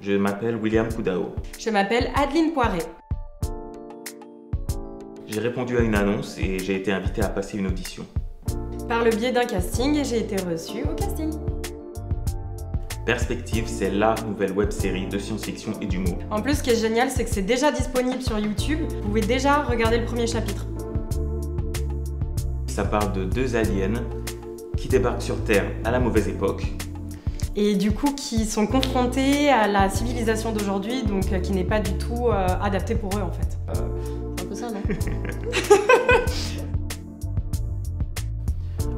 Je m'appelle William Koudao. Je m'appelle Adeline Poiré. J'ai répondu à une annonce et j'ai été invité à passer une audition. Par le biais d'un casting, j'ai été reçue au casting. Perspective, c'est la nouvelle web-série de science-fiction et d'humour. En plus, ce qui est génial, c'est que c'est déjà disponible sur YouTube. Vous pouvez déjà regarder le premier chapitre. Ça parle de deux aliens qui débarquent sur Terre à la mauvaise époque. Et du coup, qui sont confrontés à la civilisation d'aujourd'hui, donc qui n'est pas du tout adaptée pour eux en fait. C'est un peu ça, non?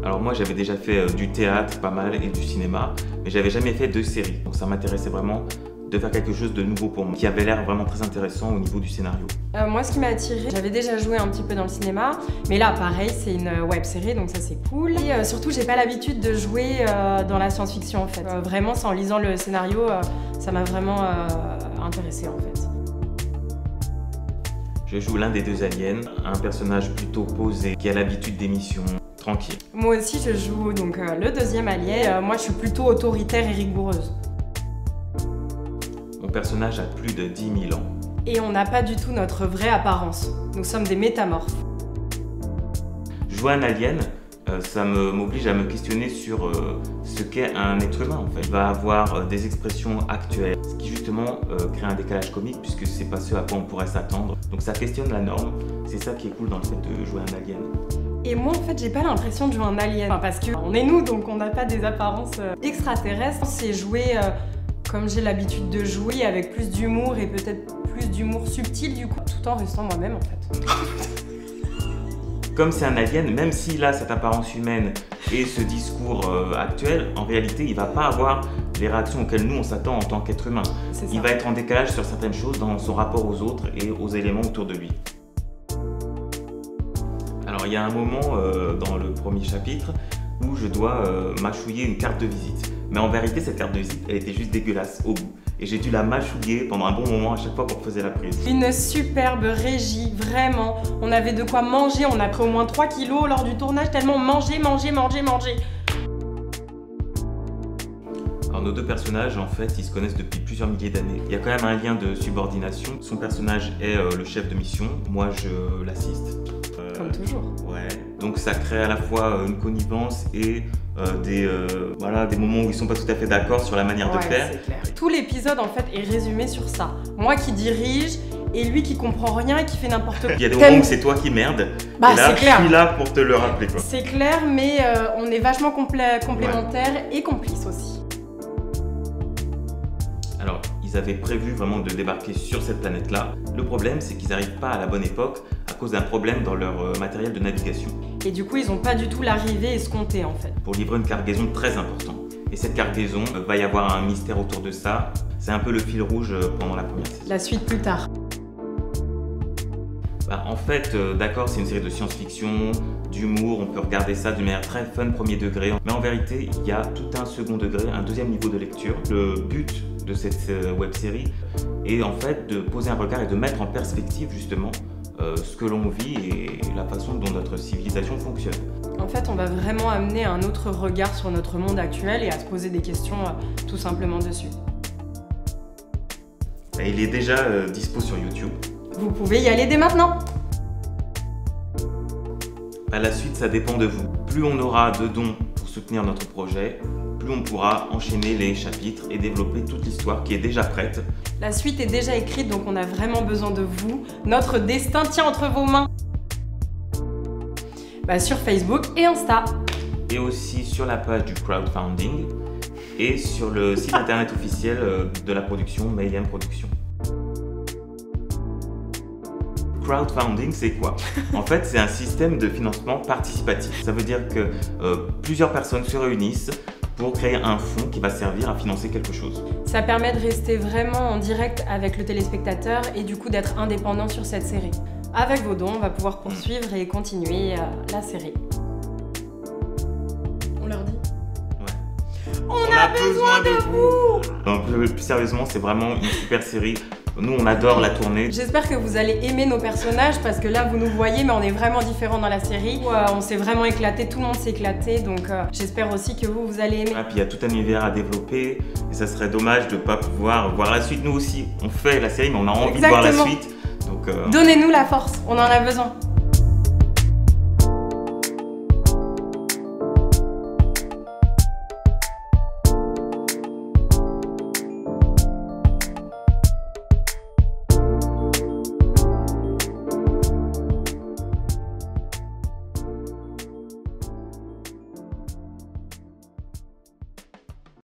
Alors moi, j'avais déjà fait du théâtre pas mal et du cinéma, mais j'avais jamais fait de série. Donc ça m'intéressait vraiment de faire quelque chose de nouveau pour moi, qui avait l'air vraiment très intéressant au niveau du scénario. Moi, ce qui m'a attirée, j'avais déjà joué un petit peu dans le cinéma, mais là, pareil, c'est une web série, donc ça c'est cool. Et surtout, j'ai pas l'habitude de jouer dans la science-fiction en fait. Vraiment, c'est en lisant le scénario, ça m'a vraiment intéressée en fait. Je joue l'un des deux aliens, un personnage plutôt posé, qui a l'habitude des missions tranquilles. Moi aussi, je joue donc le deuxième alien. Moi, je suis plutôt autoritaire et rigoureuse. Mon personnage a plus de 10 000 ans. Et on n'a pas du tout notre vraie apparence. Nous sommes des métamorphes. Jouer un alien, ça m'oblige à me questionner sur ce qu'est un être humain en fait. Il va avoir des expressions actuelles, ce qui justement crée un décalage comique puisque c'est pas ce à quoi on pourrait s'attendre. Donc ça questionne la norme, c'est ça qui est cool dans le fait de jouer un alien. Et moi en fait j'ai pas l'impression de jouer un alien, parce qu'on est nous donc on n'a pas des apparences extraterrestres. C'est jouer comme j'ai l'habitude de jouer, avec plus d'humour et peut-être plus d'humour subtil du coup, tout en restant moi-même en fait. Comme c'est un alien, même s'il a cette apparence humaine et ce discours actuel, en réalité il va pas avoir les réactions auxquelles nous on s'attend en tant qu'être humain. Il va être en décalage sur certaines choses dans son rapport aux autres et aux éléments autour de lui. Alors il y a un moment dans le premier chapitre où je dois mâchouiller une carte de visite. Mais en vérité, cette carte de visite, elle était juste dégueulasse au bout. Et j'ai dû la mâchouiller pendant un bon moment à chaque fois qu'on faisait la prise. Une superbe régie, vraiment. On avait de quoi manger, on a pris au moins 3 kilos lors du tournage, tellement manger. Alors nos deux personnages, en fait, ils se connaissent depuis plusieurs milliers d'années. Il y a quand même un lien de subordination. Son personnage est le chef de mission, moi je l'assiste. Comme toujours. Ouais. Donc ça crée à la fois une connivence et des moments où ils sont pas tout à fait d'accord sur la manière de faire. C'est clair. Tout l'épisode en fait est résumé sur ça. Moi qui dirige et lui qui comprend rien et qui fait n'importe quoi. Il y a des moments où c'est toi qui merde. Bah, et là, je suis là pour te le rappeler quoi. C'est clair, mais on est vachement complémentaires et complices aussi. Alors, ils avaient prévu vraiment de débarquer sur cette planète-là. Le problème, c'est qu'ils n'arrivent pas à la bonne époque à cause d'un problème dans leur matériel de navigation. Et du coup, ils n'ont pas du tout l'arrivée escomptée en fait. Pour livrer une cargaison très importante. Et cette cargaison, va y avoir un mystère autour de ça. C'est un peu le fil rouge pendant la première saison. La suite plus tard. En fait, d'accord, c'est une série de science-fiction, d'humour, on peut regarder ça d'une manière très fun, premier degré. Mais en vérité, il y a tout un second degré, un deuxième niveau de lecture. Le but de cette web-série est en fait de poser un regard et de mettre en perspective justement ce que l'on vit et la façon dont notre civilisation fonctionne. En fait, on va vraiment amener un autre regard sur notre monde actuel et à se poser des questions tout simplement dessus. Il est déjà dispo sur YouTube. Vous pouvez y aller dès maintenant. La suite, ça dépend de vous. Plus on aura de dons pour soutenir notre projet, plus on pourra enchaîner les chapitres et développer toute l'histoire qui est déjà prête. La suite est déjà écrite, donc on a vraiment besoin de vous. Notre destin tient entre vos mains. Sur Facebook et Insta. Et aussi sur la page du crowdfunding et sur le site internet officiel de la production Mayhem Productions. Crowdfunding, c'est quoi? En fait, c'est un système de financement participatif. Ça veut dire que plusieurs personnes se réunissent pour créer un fonds qui va servir à financer quelque chose. Ça permet de rester vraiment en direct avec le téléspectateur et du coup d'être indépendant sur cette série. Avec vos dons, on va pouvoir poursuivre et continuer la série. On leur dit? Ouais. On a besoin de vous. Donc plus sérieusement, c'est vraiment une super série. Nous, on adore la tourner. J'espère que vous allez aimer nos personnages parce que là, vous nous voyez, mais on est vraiment différents dans la série. On s'est vraiment éclaté, tout le monde s'est éclaté, donc j'espère aussi que vous allez aimer. Et puis il y a tout un univers à développer et ça serait dommage de ne pas pouvoir voir la suite. Nous aussi, on fait la série, mais on a envie de voir la suite. Donc, donnez-nous la force, on en a besoin.